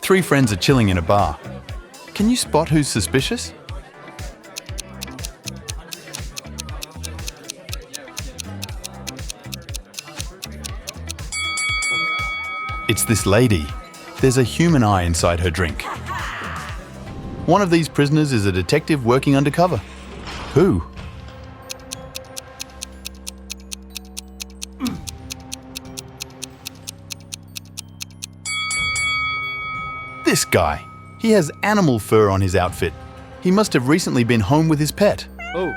Three friends are chilling in a bar. Can you spot who's suspicious? It's this lady. There's a human eye inside her drink. One of these prisoners is a detective working undercover. Who? This guy. He has animal fur on his outfit. He must have recently been home with his pet. Oh.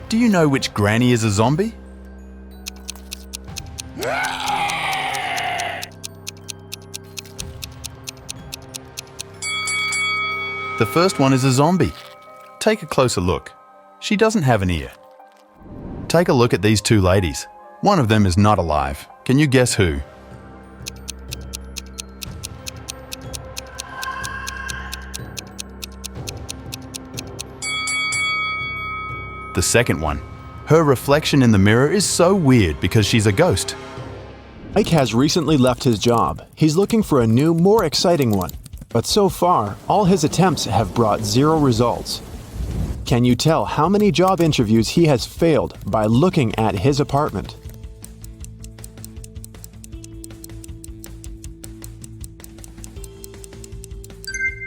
Do you know which granny is a zombie? The first one is a zombie. Take a closer look. She doesn't have an ear. Take a look at these two ladies. One of them is not alive. Can you guess who? The second one. Her reflection in the mirror is so weird because she's a ghost. Mike has recently left his job. He's looking for a new, more exciting one. But so far, all his attempts have brought 0 results. Can you tell how many job interviews he has failed by looking at his apartment?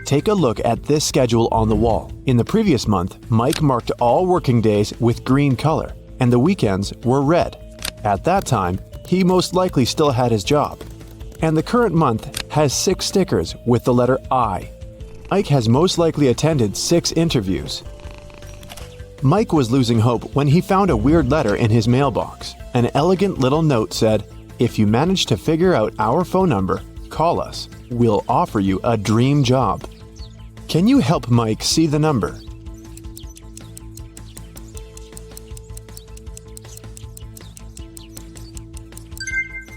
Take a look at this schedule on the wall. In the previous month, Mike marked all working days with green color, and the weekends were red. At that time, he most likely still had his job. And the current month has 6 stickers with the letter I. Mike has most likely attended 6 interviews. Mike was losing hope when he found a weird letter in his mailbox. An elegant little note said, "If you manage to figure out our phone number, call us. We'll offer you a dream job." Can you help Mike see the number?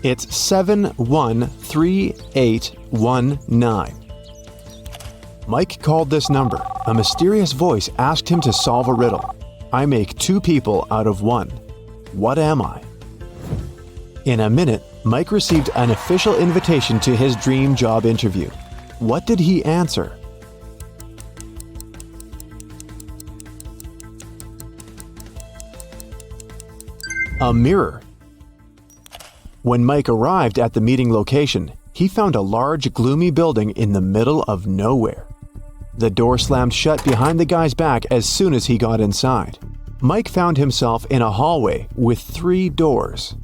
It's 713819. Mike called this number. A mysterious voice asked him to solve a riddle. I make 2 people out of 1. What am I? In a minute, Mike received an official invitation to his dream job interview. What did he answer? A mirror. When Mike arrived at the meeting location, he found a large, gloomy building in the middle of nowhere. The door slammed shut behind the guy's back as soon as he got inside. Mike found himself in a hallway with 3 doors.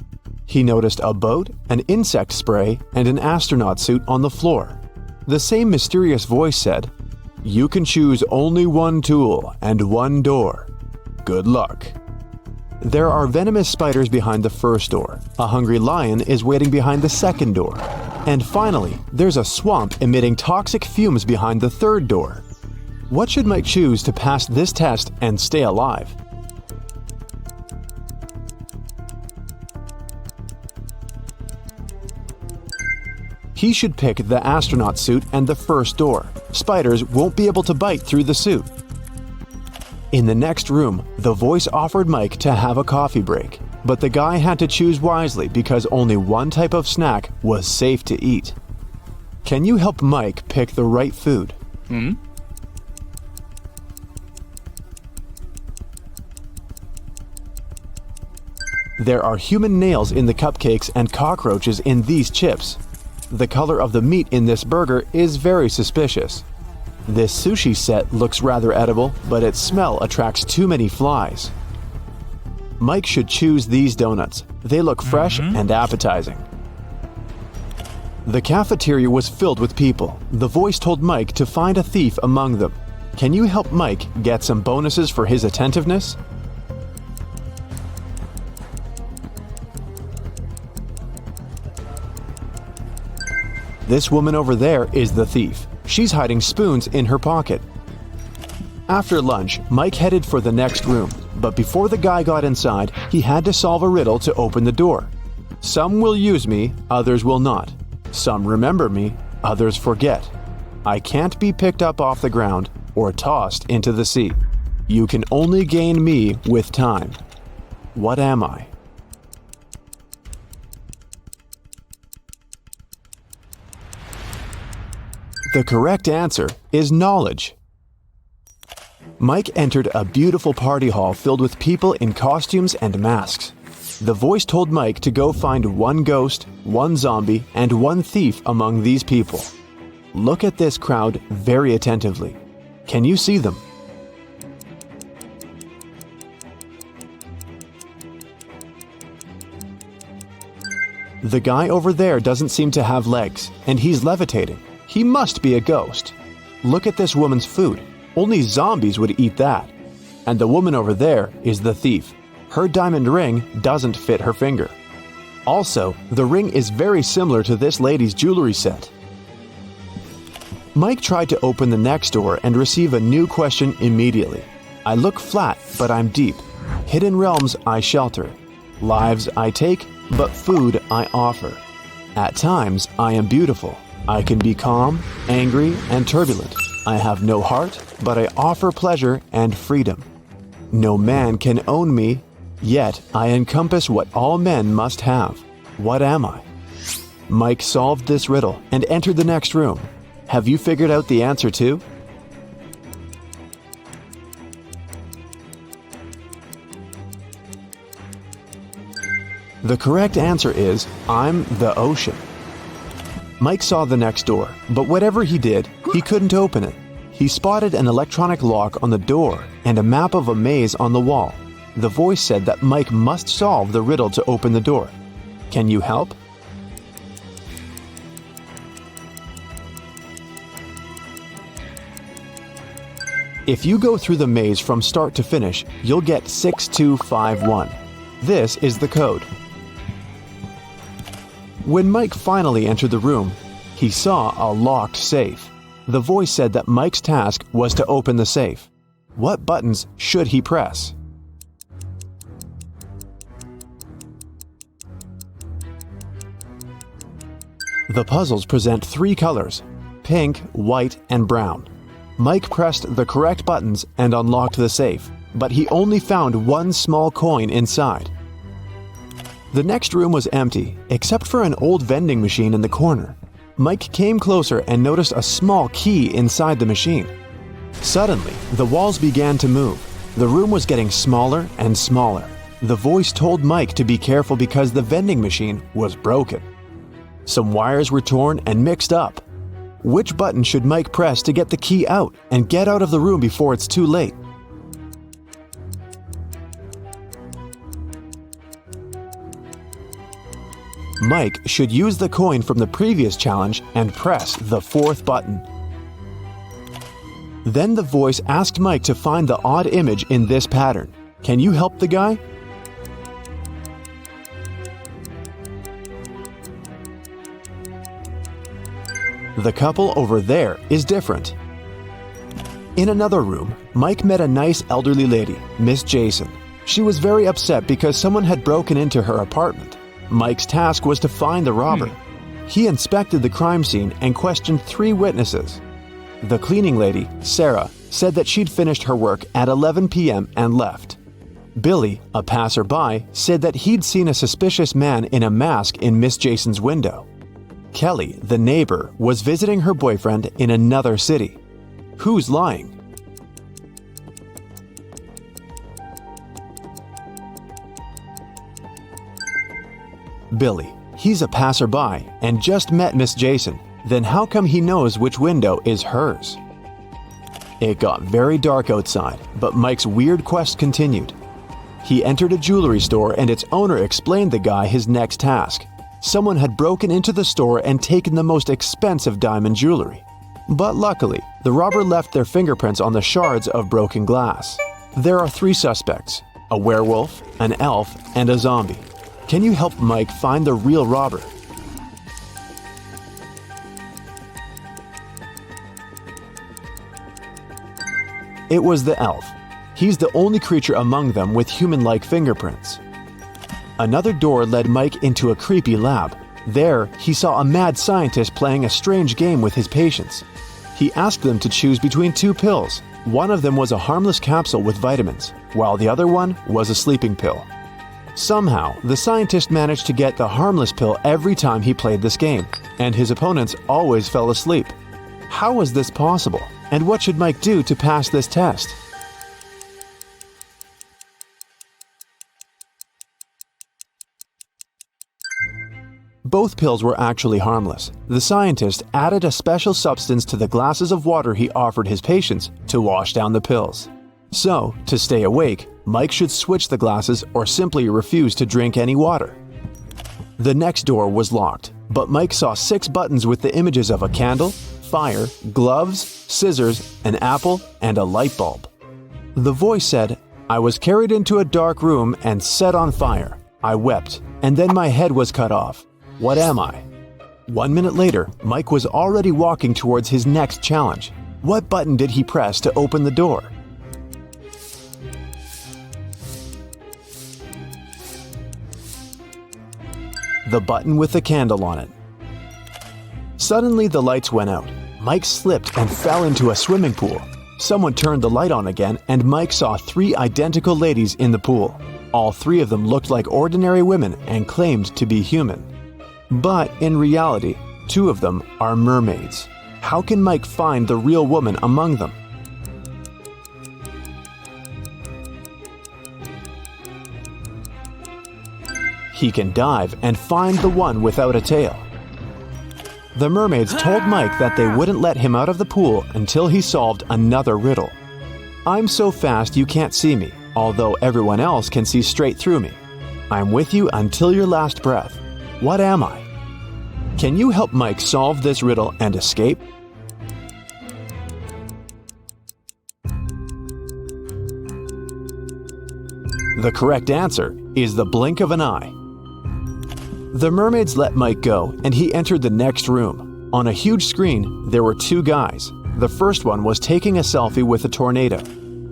He noticed a boat, an insect spray, and an astronaut suit on the floor. The same mysterious voice said, "You can choose only 1 tool and 1 door. Good luck." There are venomous spiders behind the first door. A hungry lion is waiting behind the second door. And finally, there's a swamp emitting toxic fumes behind the third door. What should Mike choose to pass this test and stay alive? He should pick the astronaut suit and the first door. Spiders won't be able to bite through the suit. In the next room, the voice offered Mike to have a coffee break, but the guy had to choose wisely because only 1 type of snack was safe to eat. Can you help Mike pick the right food? There are human nails in the cupcakes and cockroaches in these chips. The color of the meat in this burger is very suspicious. This sushi set looks rather edible, but its smell attracts too many flies. Mike should choose these donuts. They look fresh and appetizing. The cafeteria was filled with people. The voice told Mike to find a thief among them. Can you help Mike get some bonuses for his attentiveness? This woman over there is the thief. She's hiding spoons in her pocket. After lunch, Mike headed for the next room, but before the guy got inside, he had to solve a riddle to open the door. Some will use me, others will not. Some remember me, others forget. I can't be picked up off the ground or tossed into the sea. You can only gain me with time. What am I? The correct answer is knowledge. Mike entered a beautiful party hall filled with people in costumes and masks. The voice told Mike to go find one ghost, one zombie, and one thief among these people. Look at this crowd very attentively. Can you see them? The guy over there doesn't seem to have legs, and he's levitating. He must be a ghost. Look at this woman's food. Only zombies would eat that. And the woman over there is the thief. Her diamond ring doesn't fit her finger. Also, the ring is very similar to this lady's jewelry set. Mike tried to open the next door and receive a new question immediately. I look flat, but I'm deep. Hidden realms I shelter. Lives I take, but food I offer. At times I am beautiful. I can be calm, angry, and turbulent. I have no heart, but I offer pleasure and freedom. No man can own me, yet I encompass what all men must have. What am I? Mike solved this riddle and entered the next room. Have you figured out the answer too? The correct answer is, I'm the ocean. Mike saw the next door, but whatever he did, he couldn't open it. He spotted an electronic lock on the door and a map of a maze on the wall. The voice said that Mike must solve the riddle to open the door. Can you help? If you go through the maze from start to finish, you'll get 6251. This is the code. When Mike finally entered the room, he saw a locked safe. The voice said that Mike's task was to open the safe. What buttons should he press? The puzzles present three colors: pink, white, and brown. Mike pressed the correct buttons and unlocked the safe, but he only found one small coin inside. The next room was empty, except for an old vending machine in the corner. Mike came closer and noticed a small key inside the machine. Suddenly, the walls began to move. The room was getting smaller and smaller. The voice told Mike to be careful because the vending machine was broken. Some wires were torn and mixed up. Which button should Mike press to get the key out and get out of the room before it's too late? Mike should use the coin from the previous challenge and press the fourth button. Then the voice asked Mike to find the odd image in this pattern. Can you help the guy? The couple over there is different. In another room, Mike met a nice elderly lady, Miss Jason. She was very upset because someone had broken into her apartment. Mike's task was to find the robber. He inspected the crime scene and questioned 3 witnesses. The cleaning lady, Sarah, said that she'd finished her work at 11 p.m. and left. Billy, a passerby, said that he'd seen a suspicious man in a mask in Miss Jason's window. Kelly, the neighbor, was visiting her boyfriend in another city. Who's lying? Billy. He's a passerby and just met Miss Jason. Then how come he knows which window is hers? It got very dark outside, but Mike's weird quest continued. He entered a jewelry store and its owner explained the guy his next task. Someone had broken into the store and taken the most expensive diamond jewelry. But luckily, the robber left their fingerprints on the shards of broken glass. There are 3 suspects: a werewolf, an elf, and a zombie. Can you help Mike find the real robber? It was the elf. He's the only creature among them with human-like fingerprints. Another door led Mike into a creepy lab. There, he saw a mad scientist playing a strange game with his patients. He asked them to choose between 2 pills. One of them was a harmless capsule with vitamins, while the other one was a sleeping pill. Somehow, the scientist managed to get the harmless pill every time he played this game, and his opponents always fell asleep. How was this possible? And what should Mike do to pass this test? Both pills were actually harmless. The scientist added a special substance to the glasses of water he offered his patients to wash down the pills. So, to stay awake, Mike should switch the glasses or simply refuse to drink any water. The next door was locked, but Mike saw 6 buttons with the images of a candle, fire, gloves, scissors, an apple, and a light bulb. The voice said, "I was carried into a dark room and set on fire. I wept, and then my head was cut off. What am I?" 1 minute later, Mike was already walking towards his next challenge. What button did he press to open the door? The button with the candle on it. Suddenly the lights went out. Mike slipped and fell into a swimming pool. Someone turned the light on again and Mike saw 3 identical ladies in the pool. All 3 of them looked like ordinary women and claimed to be human. But in reality, 2 of them are mermaids. How can Mike find the real woman among them? He can dive and find the one without a tail. The mermaids told Mike that they wouldn't let him out of the pool until he solved another riddle. "I'm so fast you can't see me, although everyone else can see straight through me. I'm with you until your last breath. What am I?" Can you help Mike solve this riddle and escape? The correct answer is the blink of an eye. The mermaids let Mike go, and he entered the next room. On a huge screen, there were 2 guys. The first one was taking a selfie with a tornado.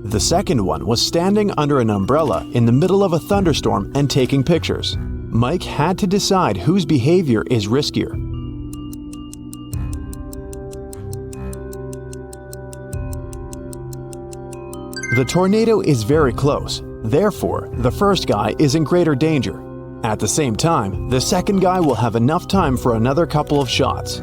The second one was standing under an umbrella in the middle of a thunderstorm and taking pictures. Mike had to decide whose behavior is riskier. The tornado is very close. Therefore, the first guy is in greater danger. At the same time, the second guy will have enough time for another couple of shots.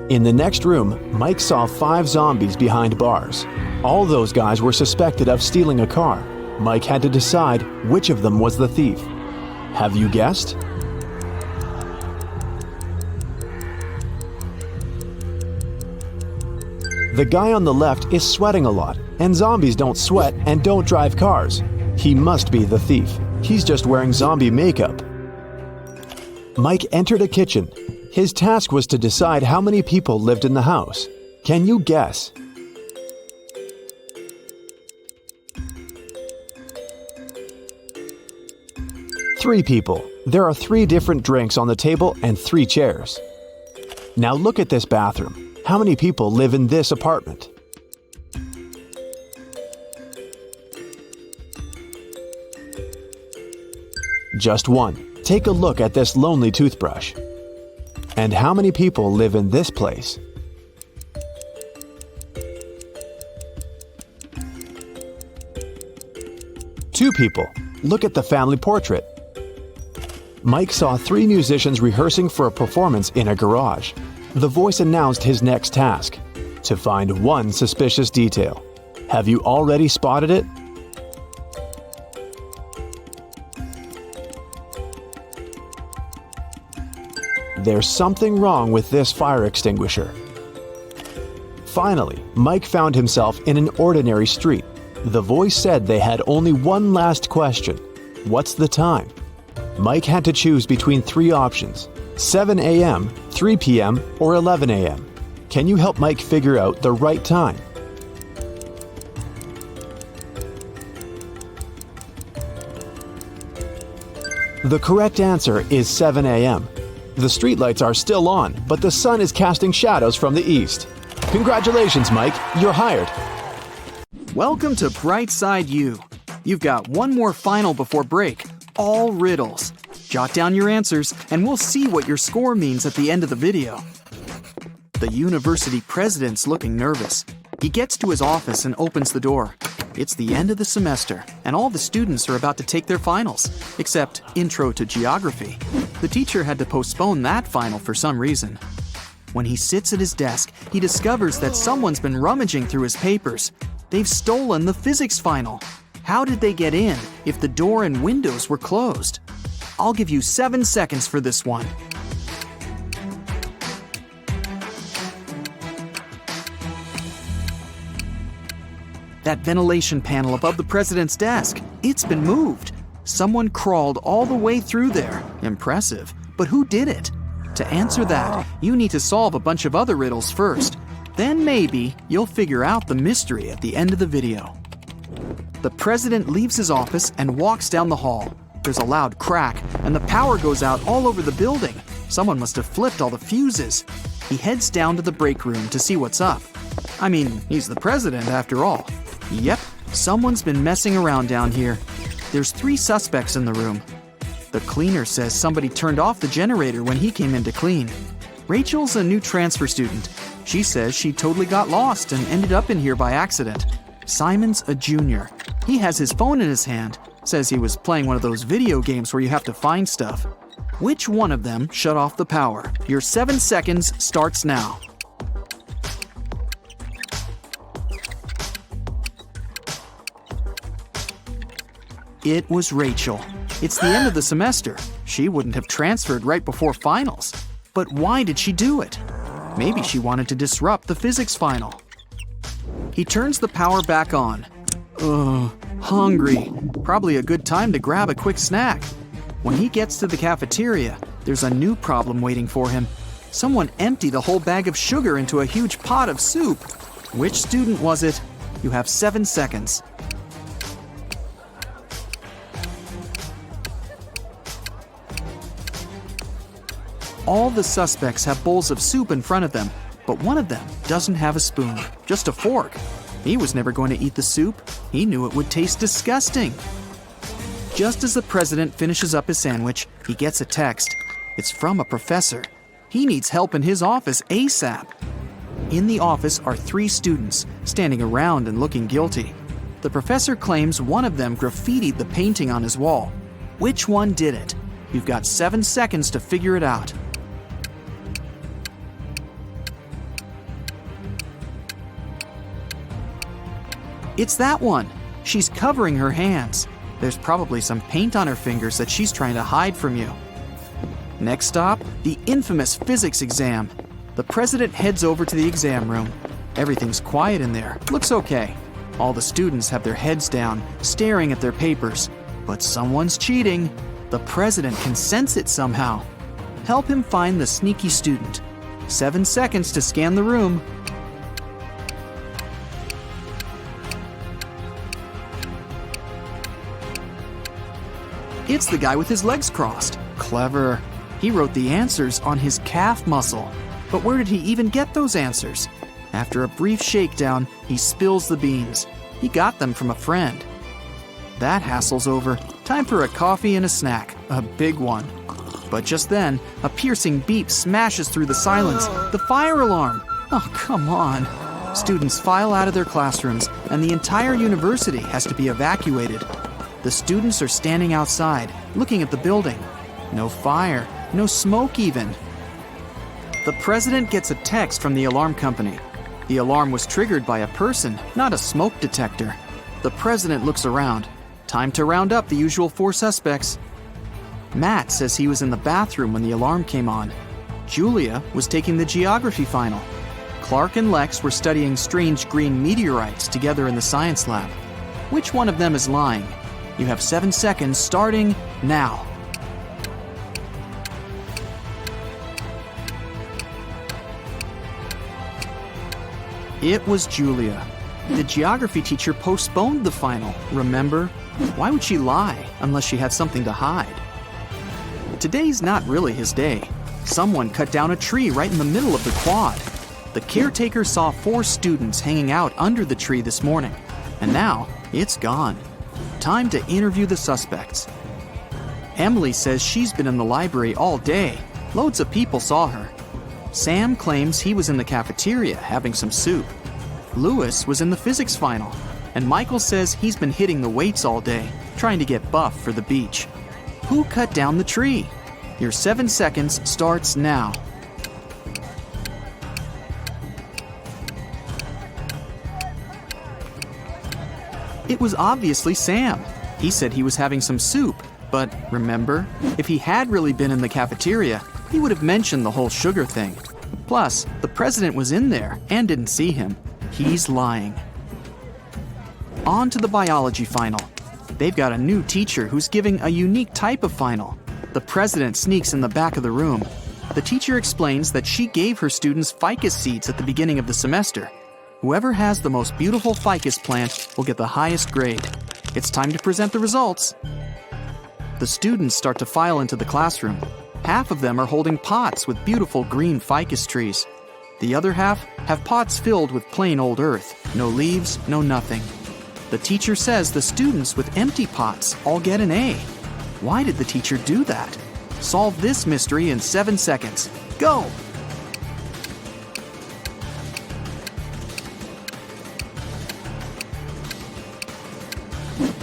In the next room, Mike saw 5 zombies behind bars. All those guys were suspected of stealing a car. Mike had to decide which of them was the thief. Have you guessed? The guy on the left is sweating a lot, and zombies don't sweat and don't drive cars. He must be the thief. He's just wearing zombie makeup. Mike entered a kitchen. His task was to decide how many people lived in the house. Can you guess? Three people. There are 3 different drinks on the table and 3 chairs. Now look at this bathroom. How many people live in this apartment? Just 1. Take a look at this lonely toothbrush. And how many people live in this place? Two people. Look at the family portrait. Mike saw 3 musicians rehearsing for a performance in a garage. The voice announced his next task: to find 1 suspicious detail. Have you already spotted it? There's something wrong with this fire extinguisher. Finally, Mike found himself in an ordinary street. The voice said they had only 1 last question. What's the time? Mike had to choose between 3 options: 7 a.m., 3 p.m., or 11 a.m. Can you help Mike figure out the right time? The correct answer is 7 a.m. The streetlights are still on, but the sun is casting shadows from the east. Congratulations, Mike. You're hired. Welcome to Brightside U. You've got 1 more final before break, all riddles. Jot down your answers, and we'll see what your score means at the end of the video. The university president's looking nervous. He gets to his office and opens the door. It's the end of the semester, and all the students are about to take their finals, except Intro to Geography. The teacher had to postpone that final for some reason. When he sits at his desk, he discovers that someone's been rummaging through his papers. They've stolen the physics final. How did they get in if the door and windows were closed? I'll give you 7 seconds for this one. That ventilation panel above the president's desk, it's been moved. Someone crawled all the way through there. Impressive. But who did it? To answer that, you need to solve a bunch of other riddles first. Then maybe you'll figure out the mystery at the end of the video. The president leaves his office and walks down the hall. There's a loud crack, and the power goes out all over the building. Someone must have flipped all the fuses. He heads down to the break room to see what's up. I mean, he's the president after all. Yep, someone's been messing around down here. There's 3 suspects in the room. The cleaner says somebody turned off the generator when he came in to clean. Rachel's a new transfer student. She says she totally got lost and ended up in here by accident. Simon's a junior. He has his phone in his hand. Says he was playing one of those video games where you have to find stuff. Which one of them shut off the power? Your 7 seconds starts now. It was Rachel. It's the end of the semester. She wouldn't have transferred right before finals. But why did she do it? Maybe she wanted to disrupt the physics final. He turns the power back on. Ugh, hungry. Probably a good time to grab a quick snack. When he gets to the cafeteria, there's a new problem waiting for him. Someone emptied a whole bag of sugar into a huge pot of soup. Which student was it? You have 7 seconds. All the suspects have bowls of soup in front of them, but one of them doesn't have a spoon, just a fork. He was never going to eat the soup. He knew it would taste disgusting. Just as the president finishes up his sandwich, he gets a text. It's from a professor. He needs help in his office ASAP. In the office are 3 students, standing around and looking guilty. The professor claims one of them graffitied the painting on his wall. Which one did it? You've got 7 seconds to figure it out. It's that one. She's covering her hands. There's probably some paint on her fingers that she's trying to hide from you. Next stop, the infamous physics exam. The president heads over to the exam room. Everything's quiet in there. Looks okay. All the students have their heads down, staring at their papers. But someone's cheating. The president can sense it somehow. Help him find the sneaky student. 7 seconds to scan the room. It's the guy with his legs crossed. Clever. He wrote the answers on his calf muscle. But where did he even get those answers? After a brief shakedown, he spills the beans. He got them from a friend. That hassle's over. Time for a coffee and a snack. A big one. But just then, a piercing beep smashes through the silence. The fire alarm! Oh, come on. Students file out of their classrooms, and the entire university has to be evacuated. The students are standing outside, looking at the building. No fire, no smoke even. The president gets a text from the alarm company. The alarm was triggered by a person, not a smoke detector. The president looks around. Time to round up the usual 4 suspects. Matt says he was in the bathroom when the alarm came on. Julia was taking the geography final. Clark and Lex were studying strange green meteorites together in the science lab. Which one of them is lying? You have 7 seconds starting now. It was Julia. The geography teacher postponed the final, remember? Why would she lie unless she had something to hide? Today's not really his day. Someone cut down a tree right in the middle of the quad. The caretaker saw 4 students hanging out under the tree this morning, and now it's gone. Time to interview the suspects. Emily says she's been in the library all day. Loads of people saw her. Sam claims he was in the cafeteria having some soup. Lewis was in the physics final. And Michael says he's been hitting the weights all day, trying to get buff for the beach. Who cut down the tree? Your 7 seconds starts now. It was obviously Sam. He said he was having some soup, but remember, if he had really been in the cafeteria, he would have mentioned the whole sugar thing. Plus, the president was in there and didn't see him. He's lying. On to the biology final. They've got a new teacher who's giving a unique type of final. The president sneaks in the back of the room. The teacher explains that she gave her students ficus seeds at the beginning of the semester. Whoever has the most beautiful ficus plant will get the highest grade. It's time to present the results. The students start to file into the classroom. Half of them are holding pots with beautiful green ficus trees. The other half have pots filled with plain old earth. No leaves, no nothing. The teacher says the students with empty pots all get an A. Why did the teacher do that? Solve this mystery in 7 seconds. Go!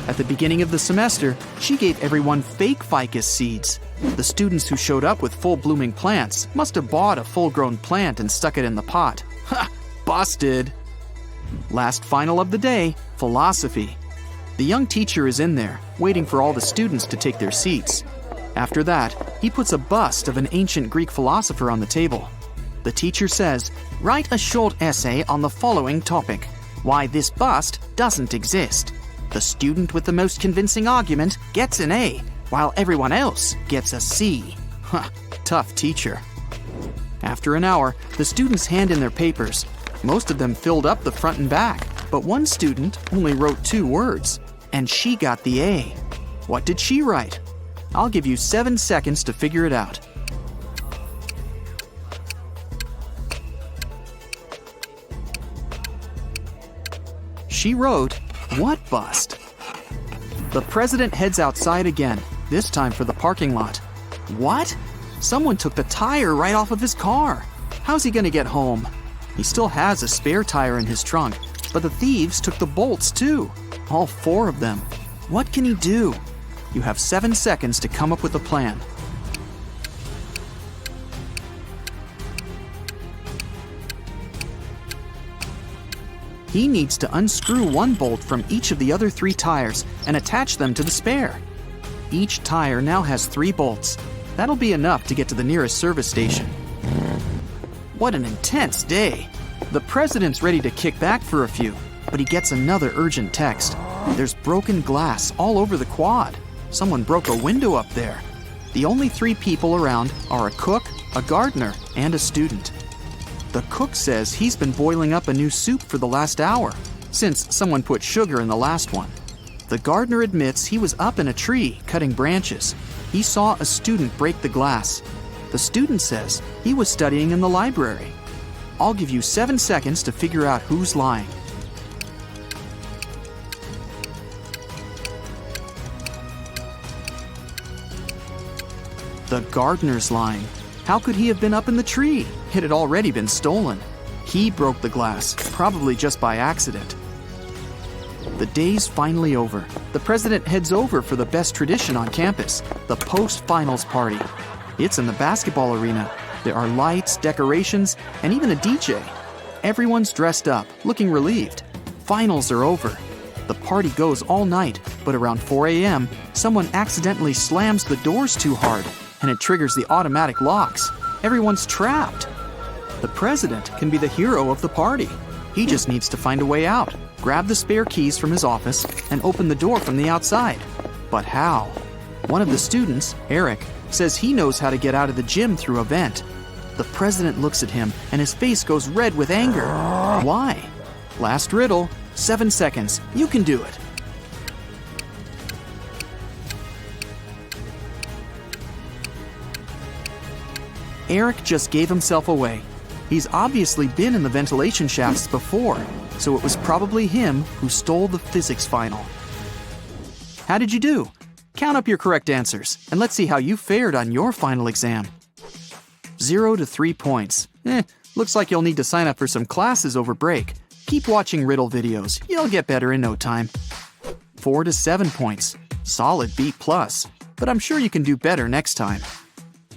At the beginning of the semester, she gave everyone fake ficus seeds. The students who showed up with full-blooming plants must have bought a full-grown plant and stuck it in the pot. Ha! Busted! Last final of the day, philosophy. The young teacher is in there, waiting for all the students to take their seats. After that, he puts a bust of an ancient Greek philosopher on the table. The teacher says, "Write a short essay on the following topic: why this bust doesn't exist." The student with the most convincing argument gets an A, while everyone else gets a C. Huh, tough teacher. After an hour, the students hand in their papers. Most of them filled up the front and back, but one student only wrote 2 words, and she got the A. What did she write? I'll give you 7 seconds to figure it out. She wrote, "What bust?" The president heads outside again, this time for the parking lot. What? Someone took the tire right off of his car. How's he gonna get home? He still has a spare tire in his trunk, but the thieves took the bolts too. All 4 of them. What can he do? You have 7 seconds to come up with a plan. He needs to unscrew one bolt from each of the other 3 tires and attach them to the spare. Each tire now has 3 bolts. That'll be enough to get to the nearest service station. What an intense day. The president's ready to kick back for a few, but he gets another urgent text. There's broken glass all over the quad. Someone broke a window up there. The only 3 people around are a cook, a gardener, and a student. The cook says he's been boiling up a new soup for the last hour, since someone put sugar in the last one. The gardener admits he was up in a tree cutting branches. He saw a student break the glass. The student says he was studying in the library. I'll give you 7 seconds to figure out who's lying. The gardener's lying. How could he have been up in the tree? It had already been stolen. He broke the glass, probably just by accident. The day's finally over. The president heads over for the best tradition on campus, the post-finals party. It's in the basketball arena. There are lights, decorations, and even a DJ. Everyone's dressed up, looking relieved. Finals are over. The party goes all night, but around 4 a.m., someone accidentally slams the doors too hard, and it triggers the automatic locks. Everyone's trapped. The president can be the hero of the party. He just needs to find a way out, grab the spare keys from his office, and open the door from the outside. But how? One of the students, Eric, says he knows how to get out of the gym through a vent. The president looks at him, and his face goes red with anger. Why? Last riddle, 7 seconds. You can do it. Eric just gave himself away. He's obviously been in the ventilation shafts before, so it was probably him who stole the physics final. How did you do? Count up your correct answers, and let's see how you fared on your final exam. 0 to 3 points. Looks like you'll need to sign up for some classes over break. Keep watching riddle videos. You'll get better in no time. 4 to 7 points. Solid B+, but I'm sure you can do better next time.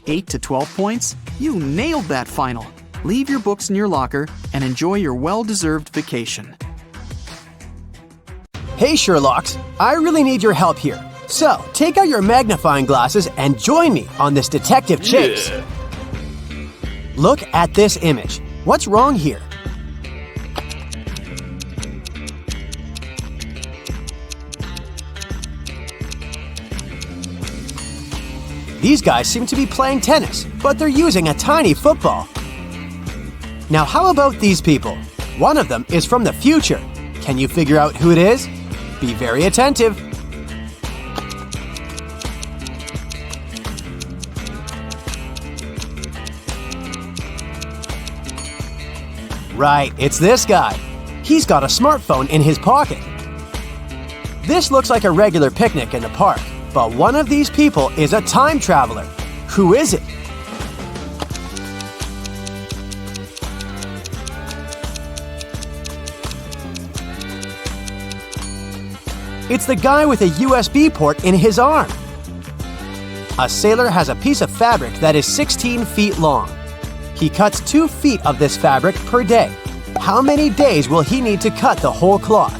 8 to 12 points. You nailed that final. Leave your books in your locker and enjoy your well-deserved vacation. Hey, Sherlocks, I really need your help here. So, take out your magnifying glasses and join me on this detective chase. Look at this image. What's wrong here? These guys seem to be playing tennis, but they're using a tiny football. Now, how about these people? One of them is from the future. Can you figure out who it is? Be very attentive. Right, it's this guy. He's got a smartphone in his pocket. This looks like a regular picnic in the park, but one of these people is a time traveler. Who is it? It's the guy with a USB port in his arm. A sailor has a piece of fabric that is 16 feet long. He cuts 2 feet of this fabric per day. How many days will he need to cut the whole cloth?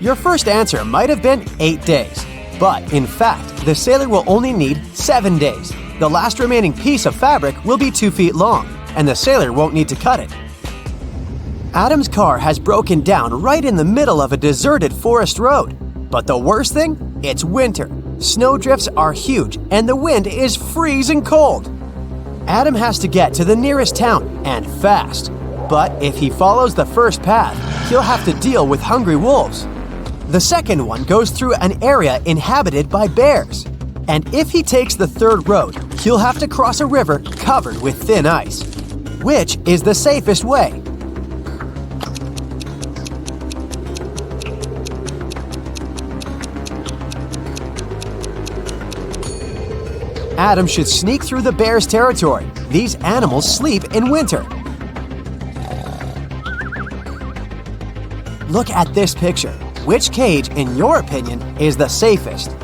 Your first answer might have been 8 days, but in fact, the sailor will only need 7 days. The last remaining piece of fabric will be 2 feet long, and the sailor won't need to cut it. Adam's car has broken down right in the middle of a deserted forest road. But the worst thing? It's winter. Snowdrifts are huge, and the wind is freezing cold. Adam has to get to the nearest town, and fast. But if he follows the first path, he'll have to deal with hungry wolves. The second one goes through an area inhabited by bears. And if he takes the third road, he'll have to cross a river covered with thin ice. Which is the safest way? Adam should sneak through the bear's territory. These animals sleep in winter. Look at this picture. Which cage, in your opinion, is the safest?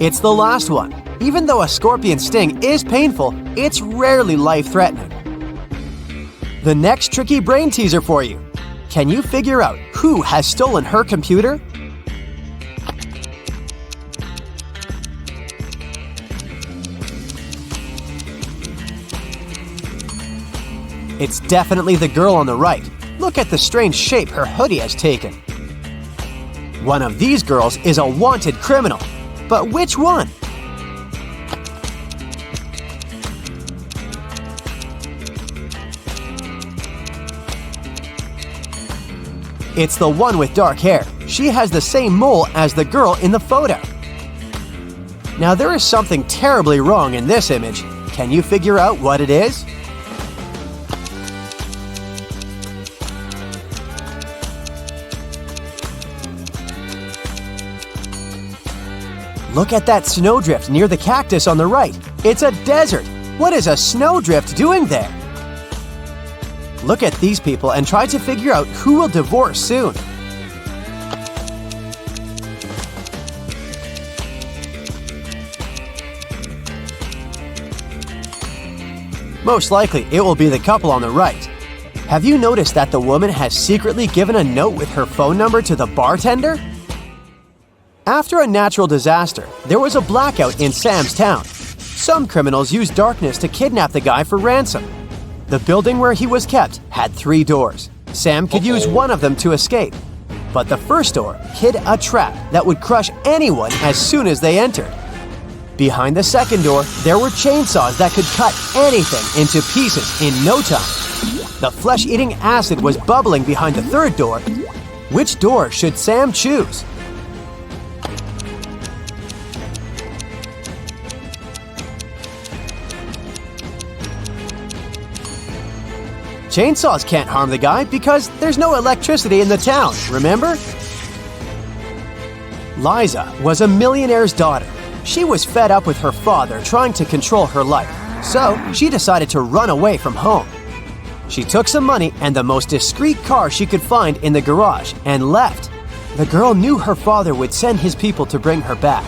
It's the last one. Even though a scorpion sting is painful, it's rarely life-threatening. The next tricky brain teaser for you. Can you figure out who has stolen her computer? It's definitely the girl on the right. Look at the strange shape her hoodie has taken. One of these girls is a wanted criminal. But which one? It's the one with dark hair. She has the same mole as the girl in the photo. Now there is something terribly wrong in this image. Can you figure out what it is? Look at that snowdrift near the cactus on the right. It's a desert. What is a snowdrift doing there? Look at these people and try to figure out who will divorce soon. Most likely, it will be the couple on the right. Have you noticed that the woman has secretly given a note with her phone number to the bartender? After a natural disaster, there was a blackout in Sam's town. Some criminals used darkness to kidnap the guy for ransom. The building where he was kept had 3 doors. Sam could use one of them to escape. But the first door hid a trap that would crush anyone as soon as they entered. Behind the second door, there were chainsaws that could cut anything into pieces in no time. The flesh-eating acid was bubbling behind the third door. Which door should Sam choose? Chainsaws can't harm the guy because there's no electricity in the town, remember? Liza was a millionaire's daughter. She was fed up with her father trying to control her life, so she decided to run away from home. She took some money and the most discreet car she could find in the garage and left. The girl knew her father would send his people to bring her back.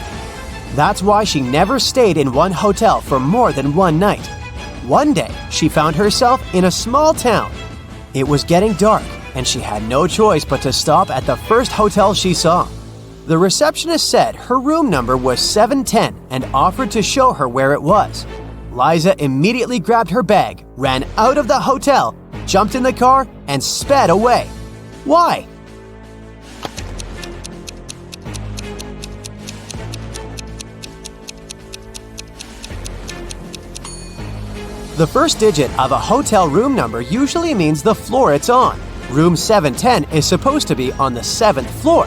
That's why she never stayed in one hotel for more than one night. One day, she found herself in a small town. It was getting dark, and she had no choice but to stop at the first hotel she saw. The receptionist said her room number was 710 and offered to show her where it was. Liza immediately grabbed her bag, ran out of the hotel, jumped in the car, and sped away. Why? The first digit of a hotel room number usually means the floor it's on. Room 710 is supposed to be on the 7th floor.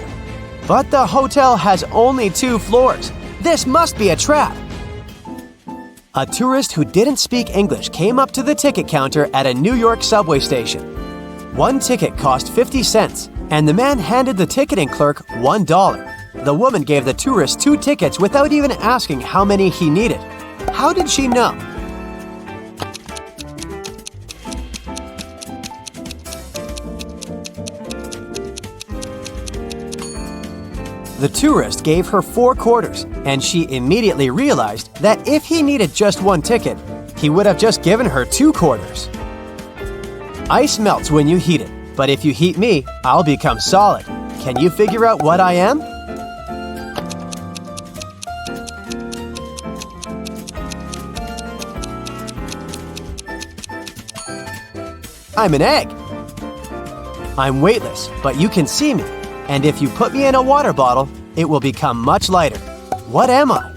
But the hotel has only 2 floors. This must be a trap. A tourist who didn't speak English came up to the ticket counter at a New York subway station. One ticket cost 50 cents, and the man handed the ticketing clerk $1. The woman gave the tourist 2 tickets without even asking how many he needed. How did she know? The tourist gave her 4 quarters, and she immediately realized that if he needed just 1 ticket, he would have just given her 2 quarters. Ice melts when you heat it, but if you heat me, I'll become solid. Can you figure out what I am? I'm an egg. I'm weightless, but you can see me. And if you put me in a water bottle, it will become much lighter. What am I?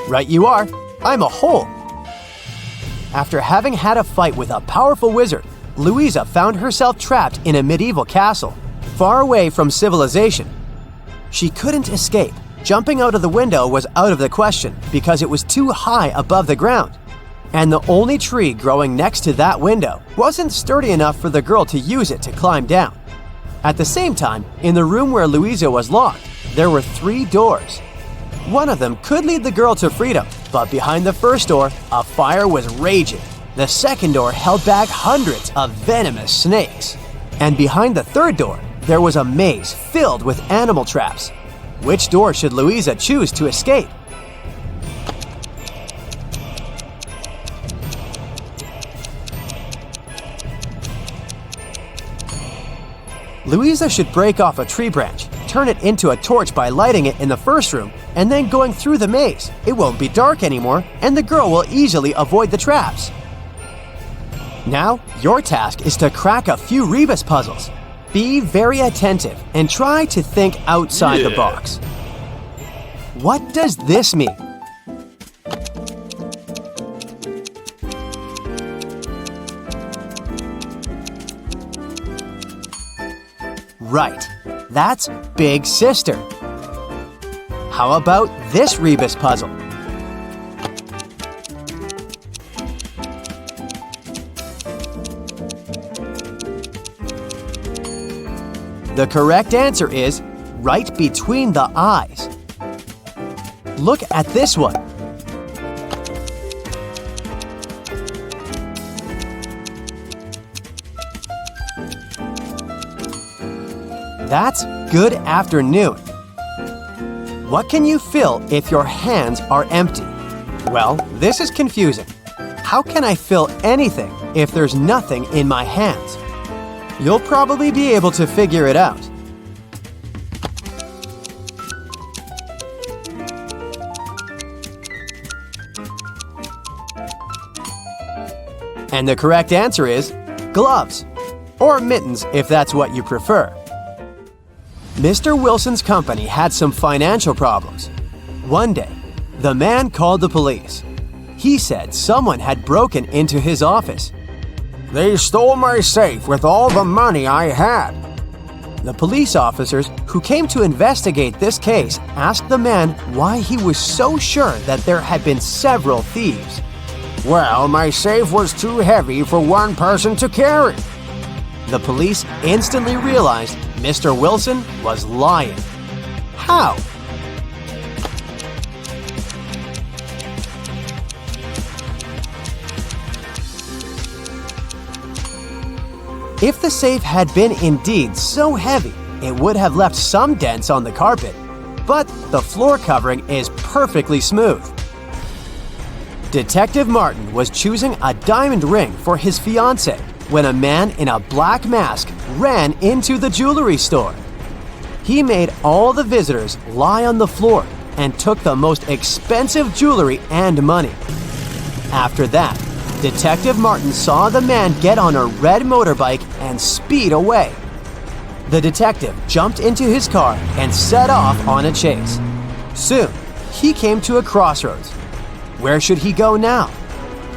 Right you are. I'm a hole. After having had a fight with a powerful wizard, Louisa found herself trapped in a medieval castle, far away from civilization. She couldn't escape. Jumping out of the window was out of the question because it was too high above the ground. And the only tree growing next to that window wasn't sturdy enough for the girl to use it to climb down. At the same time, in the room where Louisa was locked, there were 3 doors. One of them could lead the girl to freedom, but behind the first door, a fire was raging. The second door held back hundreds of venomous snakes. And behind the third door, there was a maze filled with animal traps. Which door should Louisa choose to escape? Louisa should break off a tree branch, turn it into a torch by lighting it in the first room, and then going through the maze. It won't be dark anymore, and the girl will easily avoid the traps. Now, your task is to crack a few rebus puzzles. Be very attentive and try to think outside the box. What does this mean? Right, that's Big Sister. How about this rebus puzzle? The correct answer is right between the eyes. Look at this one. That's good afternoon. What can you fill if your hands are empty? Well, this is confusing. How can I fill anything if there's nothing in my hands? You'll probably be able to figure it out. And the correct answer is gloves, or mittens if that's what you prefer. Mr. Wilson's company had some financial problems. One day, the man called the police. He said someone had broken into his office. "They stole my safe with all the money I had." The police officers who came to investigate this case asked the man why he was so sure that there had been several thieves. "Well, my safe was too heavy for one person to carry." The police instantly realized Mr. Wilson was lying. How? If the safe had been indeed so heavy, it would have left some dents on the carpet, but the floor covering is perfectly smooth. Detective Martin was choosing a diamond ring for his fiancée when a man in a black mask ran into the jewelry store. He made all the visitors lie on the floor and took the most expensive jewelry and money. After that, Detective Martin saw the man get on a red motorbike and speed away. The detective jumped into his car and set off on a chase. Soon, he came to a crossroads. Where should he go now?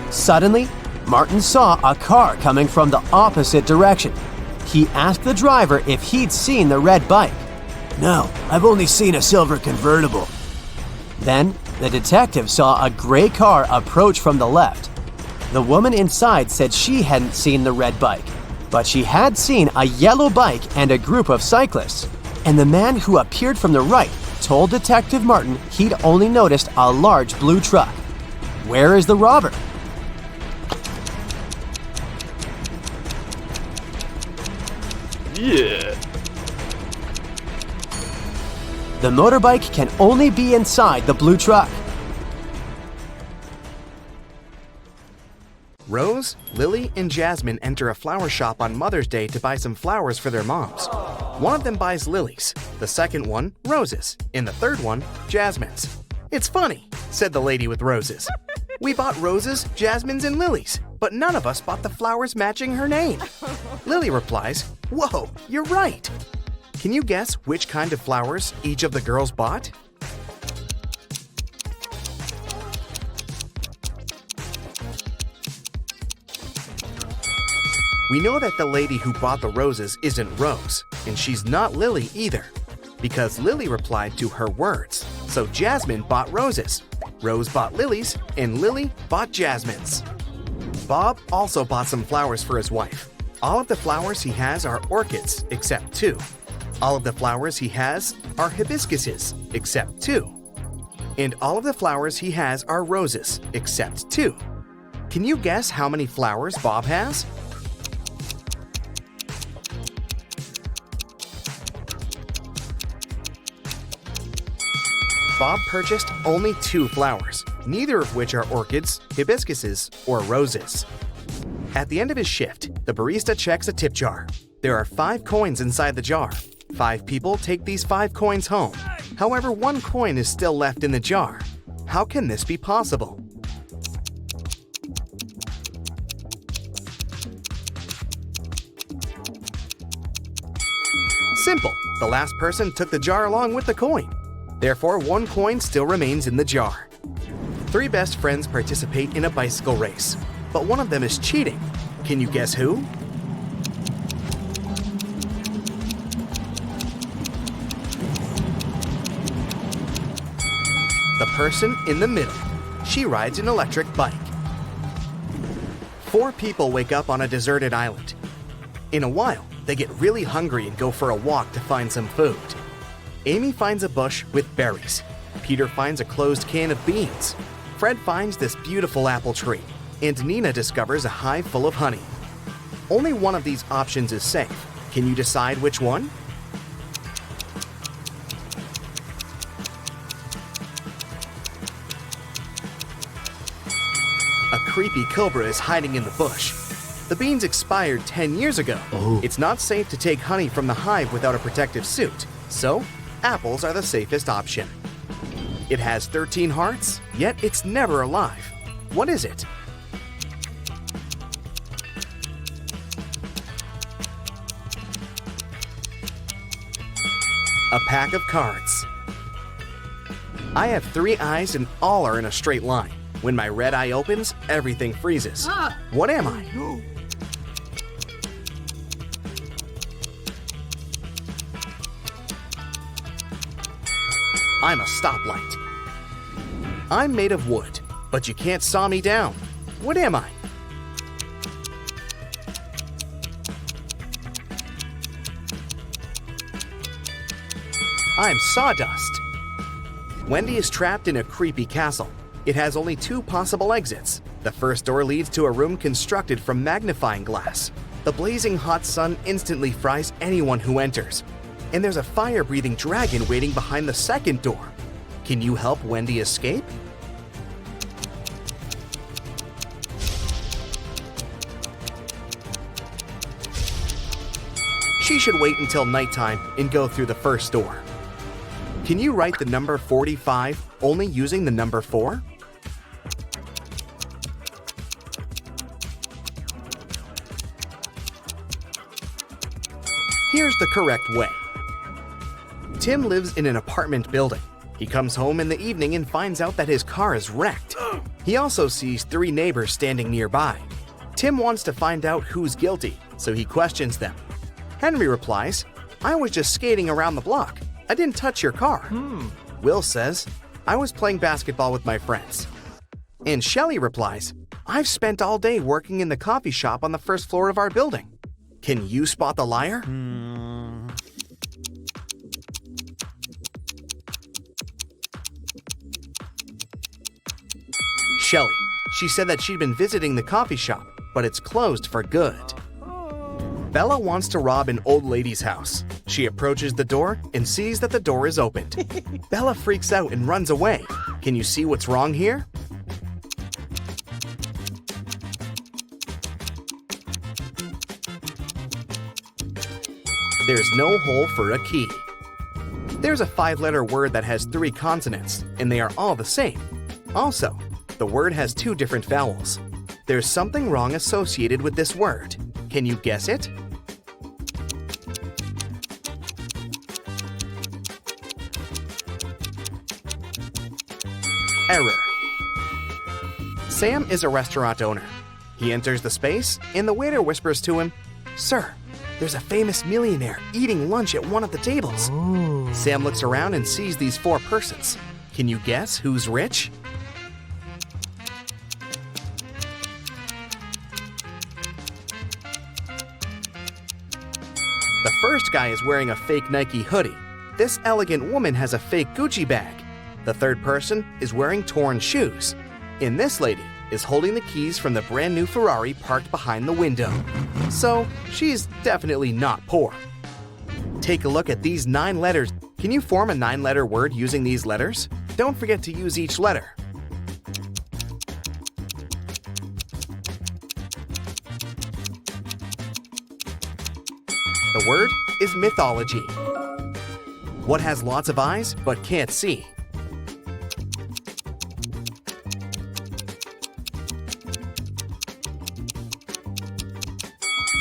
Suddenly, Martin saw a car coming from the opposite direction. He asked the driver if he'd seen the red bike. "No, I've only seen a silver convertible." Then, the detective saw a gray car approach from the left. The woman inside said she hadn't seen the red bike, but she had seen a yellow bike and a group of cyclists. And the man who appeared from the right told Detective Martin he'd only noticed a large blue truck. Where is the robber? Yeah. The motorbike can only be inside the blue truck. Rose, Lily, and Jasmine enter a flower shop on Mother's Day to buy some flowers for their moms. One of them buys lilies, the second one, roses, and the third one, jasmines. "It's funny," said the lady with roses. "We bought roses, jasmines, and lilies, but none of us bought the flowers matching her name." Lily replies, "Whoa, you're right." Can you guess which kind of flowers each of the girls bought? We know that the lady who bought the roses isn't Rose, and she's not Lily either, because Lily replied to her words. So Jasmine bought roses, Rose bought lilies, and Lily bought jasmines. Bob also bought some flowers for his wife. All of the flowers he has are orchids, except two. All of the flowers he has are hibiscuses, except two. And all of the flowers he has are roses, except two. Can you guess how many flowers Bob has? Bob purchased only 2 flowers, neither of which are orchids, hibiscuses, or roses. At the end of his shift, the barista checks a tip jar. There are 5 coins inside the jar. 5 people take these 5 coins home. However, 1 coin is still left in the jar. How can this be possible? Simple. The last person took the jar along with the coin. Therefore, 1 coin still remains in the jar. 3 best friends participate in a bicycle race, but one of them is cheating. Can you guess who? The person in the middle. She rides an electric bike. 4 people wake up on a deserted island. In a while, they get really hungry and go for a walk to find some food. Amy finds a bush with berries. Peter finds a closed can of beans. Fred finds this beautiful apple tree. And Nina discovers a hive full of honey. Only one of these options is safe. Can you decide which one? A creepy cobra is hiding in the bush. The beans expired 10 years ago. It's not safe to take honey from the hive without a protective suit, so apples are the safest option. It has 13 hearts, yet it's never alive. What is it? A pack of cards. I have 3 eyes and all are in a straight line. When my red eye opens, everything freezes. What am I? I'm a stoplight. I'm made of wood, but you can't saw me down. What am I? I'm sawdust. Wendy is trapped in a creepy castle. It has only 2 possible exits. The first door leads to a room constructed from magnifying glass. The blazing hot sun instantly fries anyone who enters. And there's a fire-breathing dragon waiting behind the second door. Can you help Wendy escape? She should wait until nighttime and go through the first door. Can you write the number 45 only using the number 4? Here's the correct way. Tim lives in an apartment building. He comes home in the evening and finds out that his car is wrecked. He also sees 3 neighbors standing nearby. Tim wants to find out who's guilty, so he questions them. Henry replies, "I was just skating around the block. I didn't touch your car." Will says, "I was playing basketball with my friends." And Shelley replies, "I've spent all day working in the coffee shop on the first floor of our building." Can you spot the liar? Shelley. She said that she'd been visiting the coffee shop, but it's closed for good. Bella wants to rob an old lady's house. She approaches the door and sees that the door is opened. Bella freaks out and runs away. Can you see what's wrong here? There's no hole for a key. There's a 5-letter word that has 3 consonants, and they are all the same. Also, the word has 2 different vowels. There's something wrong associated with this word. Can you guess it? Error. Sam is a restaurant owner. He enters the space, and the waiter whispers to him, "Sir, there's a famous millionaire eating lunch at one of the tables." Sam looks around and sees these 4 persons. Can you guess who's rich? The first guy is wearing a fake Nike hoodie. This elegant woman has a fake Gucci bag. The third person is wearing torn shoes. And this lady is holding the keys from the brand new Ferrari parked behind the window. So, she's definitely not poor. Take a look at these 9 letters. Can you form a 9-letter word using these letters? Don't forget to use each letter. The word is mythology. What has lots of eyes but can't see?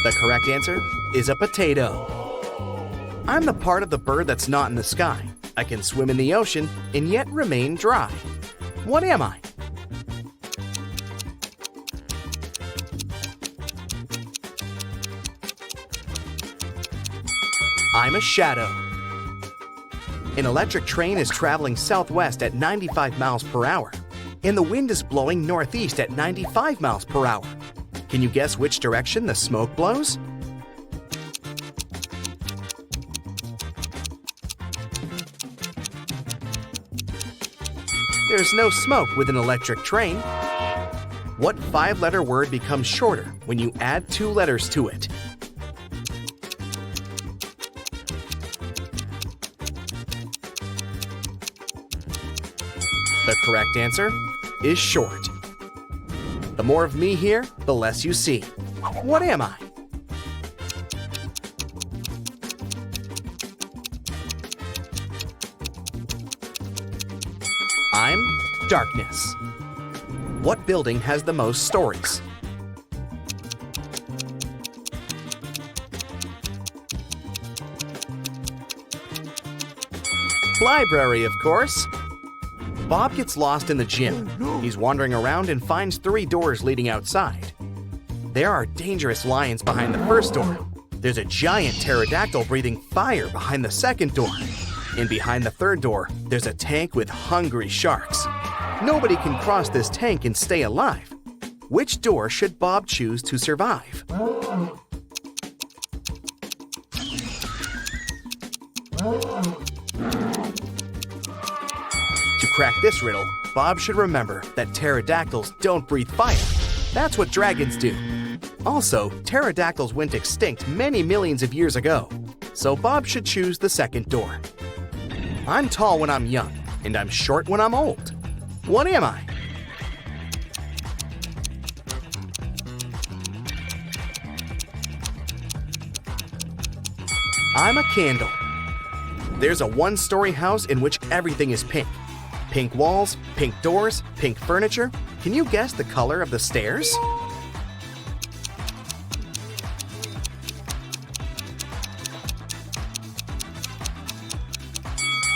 The correct answer is a potato. I'm the part of the bird that's not in the sky. I can swim in the ocean and yet remain dry. What am I? I'm a shadow. An electric train is traveling southwest at 95 miles per hour, and the wind is blowing northeast at 95 miles per hour. Can you guess which direction the smoke blows? There's no smoke with an electric train. What 5-letter word becomes shorter when you add 2 letters to it? The correct answer is short. The more of me here, the less you see. What am I? I'm darkness. What building has the most stories? Library, of course. Bob gets lost in the gym. He's wandering around and finds 3 doors leading outside. There are dangerous lions behind the first door. There's a giant pterodactyl breathing fire behind the second door. And behind the third door, there's a tank with hungry sharks. Nobody can cross this tank and stay alive. Which door should Bob choose to survive? To crack this riddle, Bob should remember that pterodactyls don't breathe fire. That's what dragons do. Also, pterodactyls went extinct many millions of years ago, so Bob should choose the second door. I'm tall when I'm young, and I'm short when I'm old. What am I? I'm a candle. There's a one-story house in which everything is pink. Pink walls, pink doors, pink furniture. Can you guess the color of the stairs?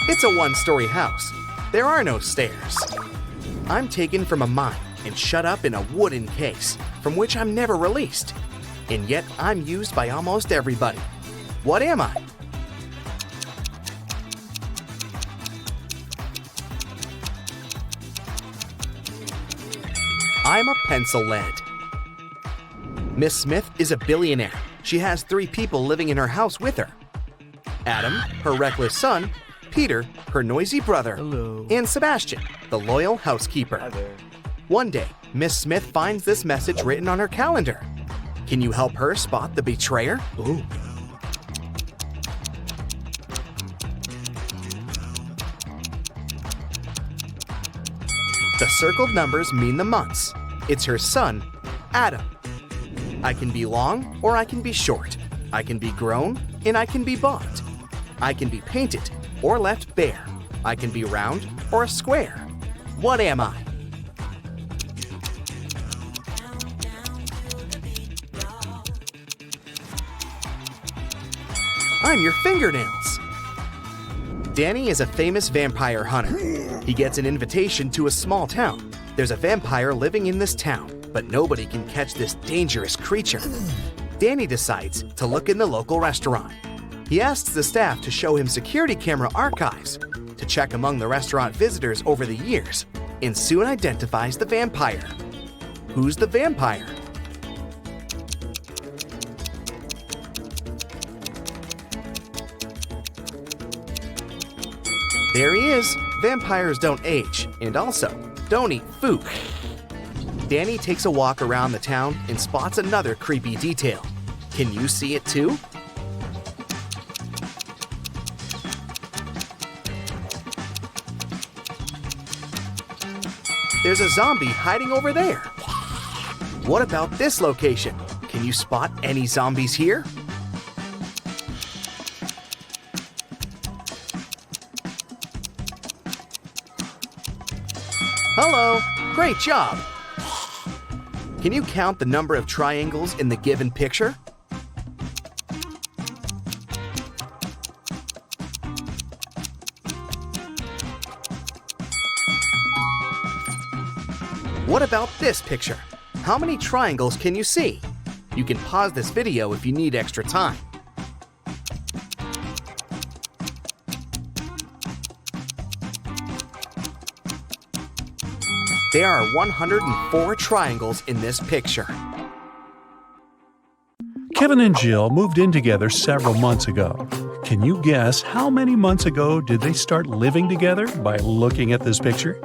It's a one-story house. There are no stairs. I'm taken from a mine and shut up in a wooden case, from which I'm never released. And yet I'm used by almost everybody. What am I? I'm a pencil lead. Miss Smith is a billionaire. She has 3 people living in her house with her. Adam, her reckless son, Peter, her noisy brother, and Sebastian, the loyal housekeeper. One day, Miss Smith finds this message written on her calendar. Can you help her spot the betrayer? Ooh. The circled numbers mean the months. It's her son, Adam. I can be long or I can be short. I can be grown and I can be bought. I can be painted or left bare. I can be round or a square. What am I? I'm your fingernails. Danny is a famous vampire hunter. He gets an invitation to a small town. There's a vampire living in this town, but nobody can catch this dangerous creature. Danny decides to look in the local restaurant. He asks the staff to show him security camera archives to check among the restaurant visitors over the years, and soon identifies the vampire. Who's the vampire? There he is. Vampires don't age, and also don't eat food. Danny takes a walk around the town and spots another creepy detail. Can you see it too? There's a zombie hiding over there. What about this location? Can you spot any zombies here? Hello, great job. Can you count the number of triangles in the given picture? What about this picture? How many triangles can you see? You can pause this video if you need extra time. There are 104 triangles in this picture. Kevin and Jill moved in together several months ago. Can you guess how many months ago did they start living together by looking at this picture?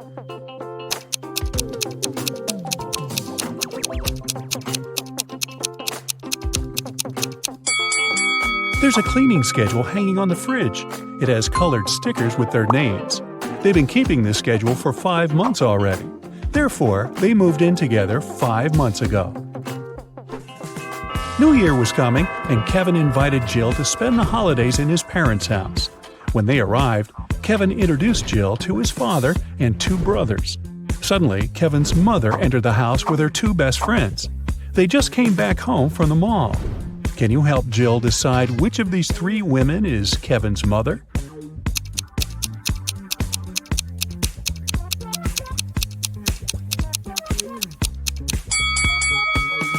There's a cleaning schedule hanging on the fridge. It has colored stickers with their names. They've been keeping this schedule for 5 months already. Therefore, they moved in together 5 months ago. New Year was coming, and Kevin invited Jill to spend the holidays in his parents' house. When they arrived, Kevin introduced Jill to his father and 2 brothers. Suddenly, Kevin's mother entered the house with her 2 best friends. They just came back home from the mall. Can you help Jill decide which of these 3 women is Kevin's mother?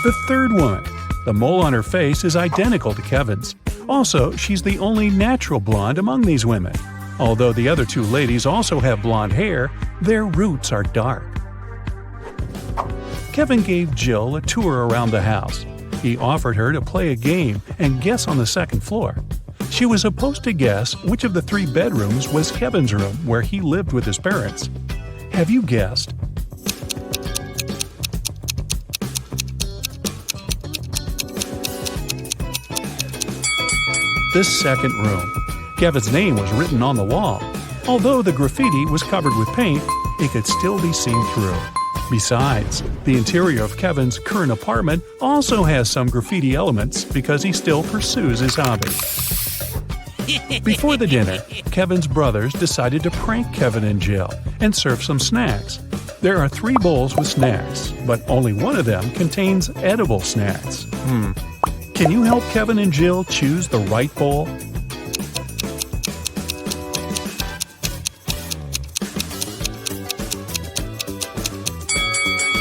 The third woman. The mole on her face is identical to Kevin's. Also, she's the only natural blonde among these women. Although the other 2 ladies also have blonde hair, their roots are dark. Kevin gave Jill a tour around the house. He offered her to play a game and guess on the second floor. She was supposed to guess which of the 3 bedrooms was Kevin's room where he lived with his parents. Have you guessed? the second room. Kevin's name was written on the wall. Although the graffiti was covered with paint, it could still be seen through. Besides, the interior of Kevin's current apartment also has some graffiti elements because he still pursues his hobby. Before the dinner, Kevin's brothers decided to prank Kevin and Jill and serve some snacks. There are 3 bowls with snacks, but only one of them contains edible snacks. Can you help Kevin and Jill choose the right bowl?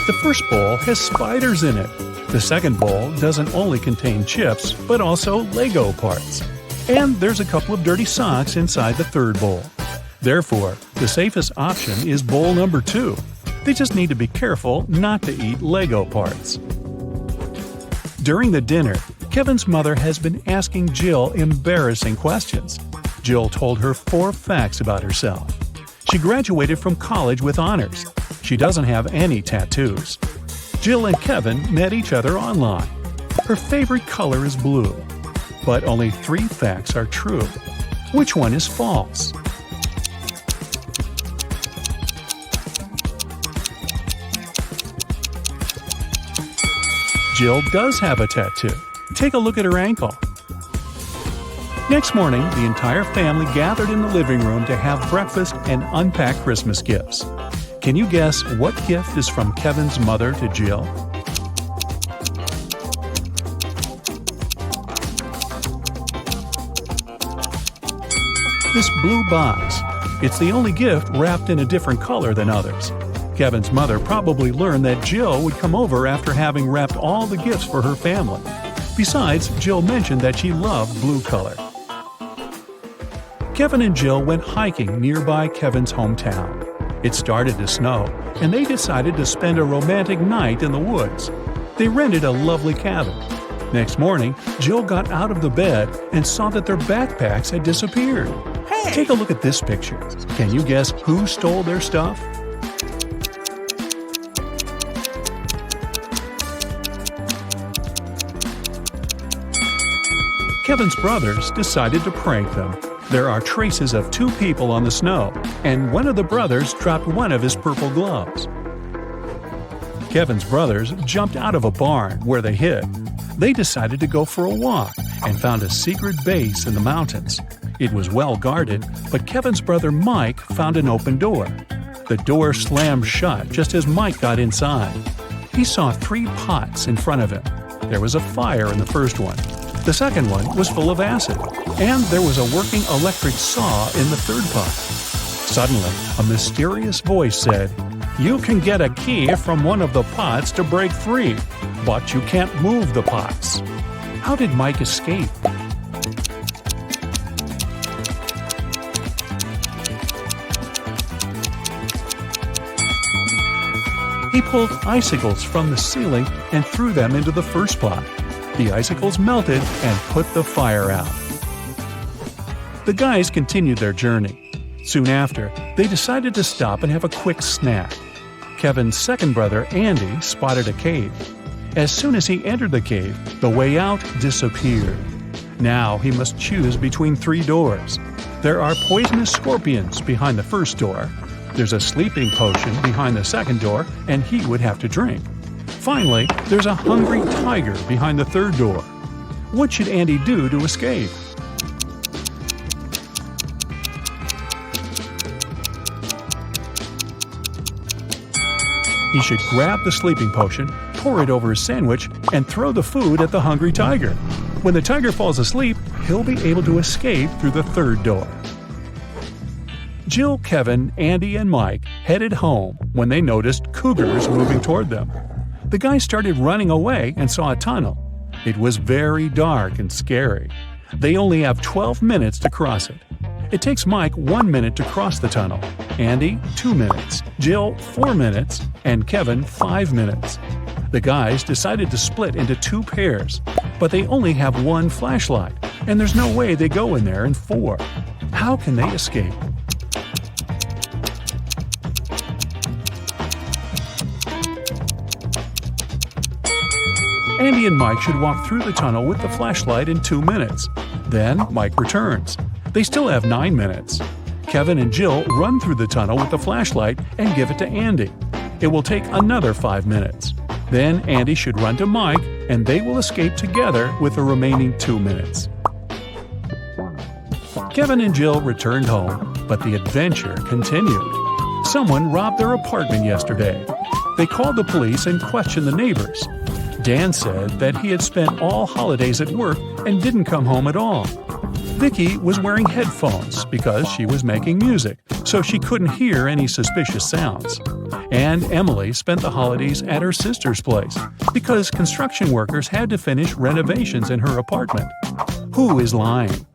The first bowl has spiders in it. The second bowl doesn't only contain chips, but also Lego parts. And there's a couple of dirty socks inside the third bowl. Therefore, the safest option is bowl number 2. They just need to be careful not to eat Lego parts. During the dinner, Kevin's mother has been asking Jill embarrassing questions. Jill told her 4 facts about herself. She graduated from college with honors. She doesn't have any tattoos. Jill and Kevin met each other online. Her favorite color is blue. But only 3 facts are true. Which one is false? Jill does have a tattoo. Take a look at her ankle. Next morning, the entire family gathered in the living room to have breakfast and unpack Christmas gifts. Can you guess what gift is from Kevin's mother to Jill? This blue box. It's the only gift wrapped in a different color than others. Kevin's mother probably learned that Jill would come over after having wrapped all the gifts for her family. Besides, Jill mentioned that she loved blue color. Kevin and Jill went hiking nearby Kevin's hometown. It started to snow, and they decided to spend a romantic night in the woods. They rented a lovely cabin. Next morning, Jill got out of the bed and saw that their backpacks had disappeared. Hey! Take a look at this picture. Can you guess who stole their stuff? Kevin's brothers decided to prank them. There are traces of 2 people on the snow, and one of the brothers dropped one of his purple gloves. Kevin's brothers jumped out of a barn where they hid. They decided to go for a walk and found a secret base in the mountains. It was well guarded, but Kevin's brother Mike found an open door. The door slammed shut just as Mike got inside. He saw 3 pots in front of him. There was a fire in the first one. The second one was full of acid, and there was a working electric saw in the third pot. Suddenly, a mysterious voice said, "You can get a key from one of the pots to break free, but you can't move the pots." How did Mike escape? He pulled icicles from the ceiling and threw them into the first pot. The icicles melted and put the fire out. The guys continued their journey. Soon after, they decided to stop and have a quick snack. Kevin's second brother, Andy, spotted a cave. As soon as he entered the cave, the way out disappeared. Now he must choose between 3 doors. There are poisonous scorpions behind the first door. There's a sleeping potion behind the second door, and he would have to drink. Finally, there's a hungry tiger behind the third door. What should Andy do to escape? He should grab the sleeping potion, pour it over his sandwich, and throw the food at the hungry tiger. When the tiger falls asleep, he'll be able to escape through the third door. Jill, Kevin, Andy, and Mike headed home when they noticed cougars moving toward them. The guys started running away and saw a tunnel. It was very dark and scary. They only have 12 minutes to cross it. It takes Mike 1 minute to cross the tunnel, Andy 2 minutes, Jill 4 minutes, and Kevin 5 minutes. The guys decided to split into 2 pairs, but they only have 1 flashlight, and there's no way they go in there in 4. How can they escape? Andy and Mike should walk through the tunnel with the flashlight in 2 minutes. Then Mike returns. They still have 9 minutes. Kevin and Jill run through the tunnel with the flashlight and give it to Andy. It will take another 5 minutes. Then Andy should run to Mike, and they will escape together with the remaining 2 minutes. Kevin and Jill returned home, but the adventure continued. Someone robbed their apartment yesterday. They called the police and questioned the neighbors. Dan said that he had spent all holidays at work and didn't come home at all. Vicky was wearing headphones because she was making music, so she couldn't hear any suspicious sounds. And Emily spent the holidays at her sister's place because construction workers had to finish renovations in her apartment. Who is lying?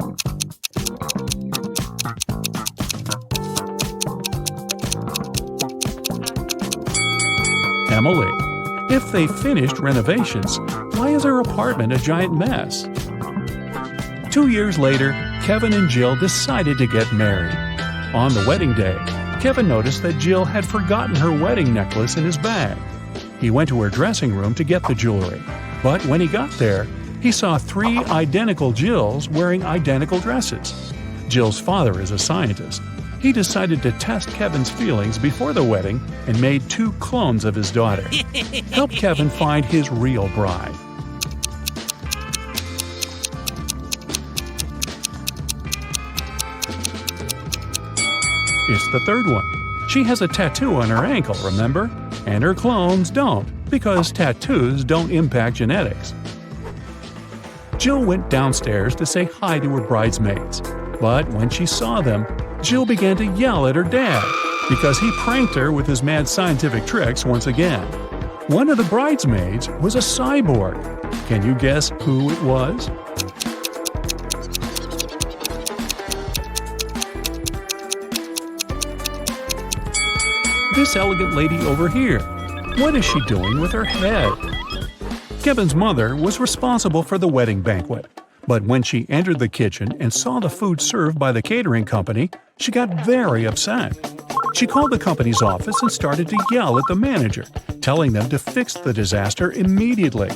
Emily. If they finished renovations, why is her apartment a giant mess? 2 years later, Kevin and Jill decided to get married. On the wedding day, Kevin noticed that Jill had forgotten her wedding necklace in his bag. He went to her dressing room to get the jewelry, but when he got there, he saw 3 identical Jills wearing identical dresses. Jill's father is a scientist. He decided to test Kevin's feelings before the wedding and made 2 clones of his daughter. Help Kevin find his real bride. It's the third one. She has a tattoo on her ankle, remember? And her clones don't, because tattoos don't impact genetics. Jill went downstairs to say hi to her bridesmaids, but when she saw them, Jill began to yell at her dad because he pranked her with his mad scientific tricks once again. One of the bridesmaids was a cyborg. Can you guess who it was? This elegant lady over here. What is she doing with her head? Kevin's mother was responsible for the wedding banquet. But when she entered the kitchen and saw the food served by the catering company, she got very upset. She called the company's office and started to yell at the manager, telling them to fix the disaster immediately.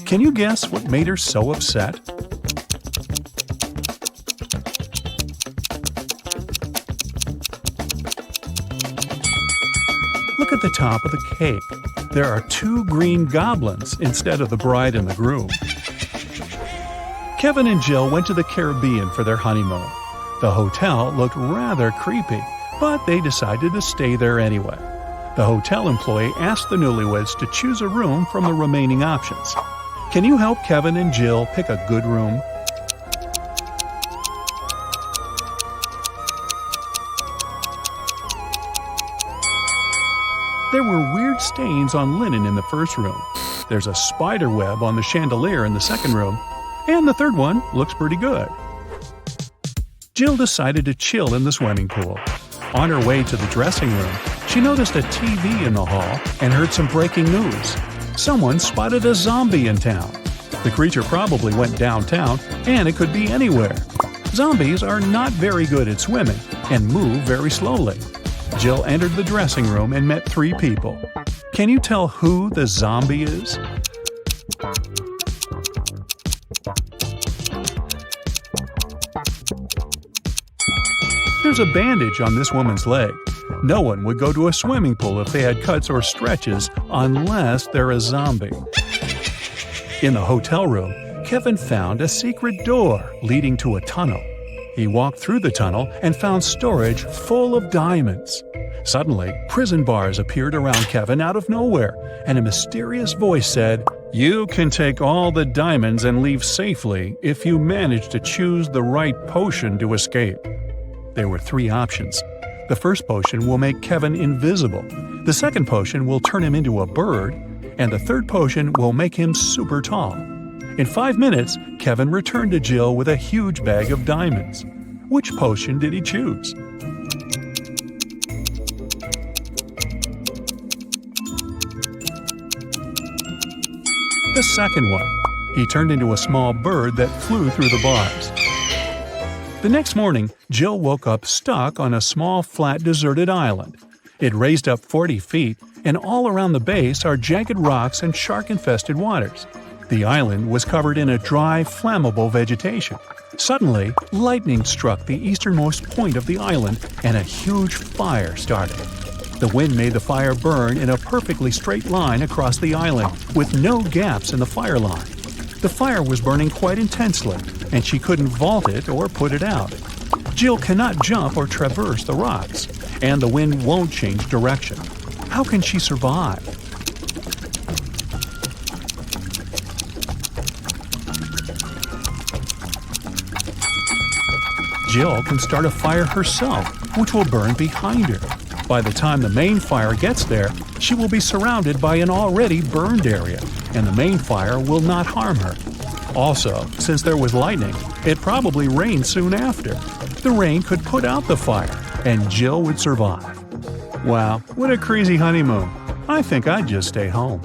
Can you guess what made her so upset? Look at the top of the cake. There are 2 green goblins instead of the bride and the groom. Kevin and Jill went to the Caribbean for their honeymoon. The hotel looked rather creepy, but they decided to stay there anyway. The hotel employee asked the newlyweds to choose a room from the remaining options. Can you help Kevin and Jill pick a good room? There were weird stains on linen in the first room. There's a spider web on the chandelier in the second room. And the third one looks pretty good. Jill decided to chill in the swimming pool. On her way to the dressing room, she noticed a TV in the hall and heard some breaking news. Someone spotted a zombie in town. The creature probably went downtown, and it could be anywhere. Zombies are not very good at swimming and move very slowly. Jill entered the dressing room and met 3 people. Can you tell who the zombie is? There's a bandage on this woman's leg. No one would go to a swimming pool if they had cuts or stretches unless they're a zombie. In the hotel room, Kevin found a secret door leading to a tunnel. He walked through the tunnel and found storage full of diamonds. Suddenly, prison bars appeared around Kevin out of nowhere, and a mysterious voice said, "You can take all the diamonds and leave safely if you manage to choose the right potion to escape." There were 3 options. The first potion will make Kevin invisible. The second potion will turn him into a bird. And the third potion will make him super tall. In 5 minutes, Kevin returned to Jill with a huge bag of diamonds. Which potion did he choose? The second one. He turned into a small bird that flew through the bars. The next morning, Jill woke up stuck on a small, flat, deserted island. It raised up 40 feet, and all around the base are jagged rocks and shark-infested waters. The island was covered in a dry, flammable vegetation. Suddenly, lightning struck the easternmost point of the island and a huge fire started. The wind made the fire burn in a perfectly straight line across the island, with no gaps in the fire line. The fire was burning quite intensely, and she couldn't vault it or put it out. Jill cannot jump or traverse the rocks, and the wind won't change direction. How can she survive? Jill can start a fire herself, which will burn behind her. By the time the main fire gets there, she will be surrounded by an already burned area, and the main fire will not harm her. Also, since there was lightning, it probably rained soon after. The rain could put out the fire, and Jill would survive. Wow, what a crazy honeymoon. I think I'd just stay home.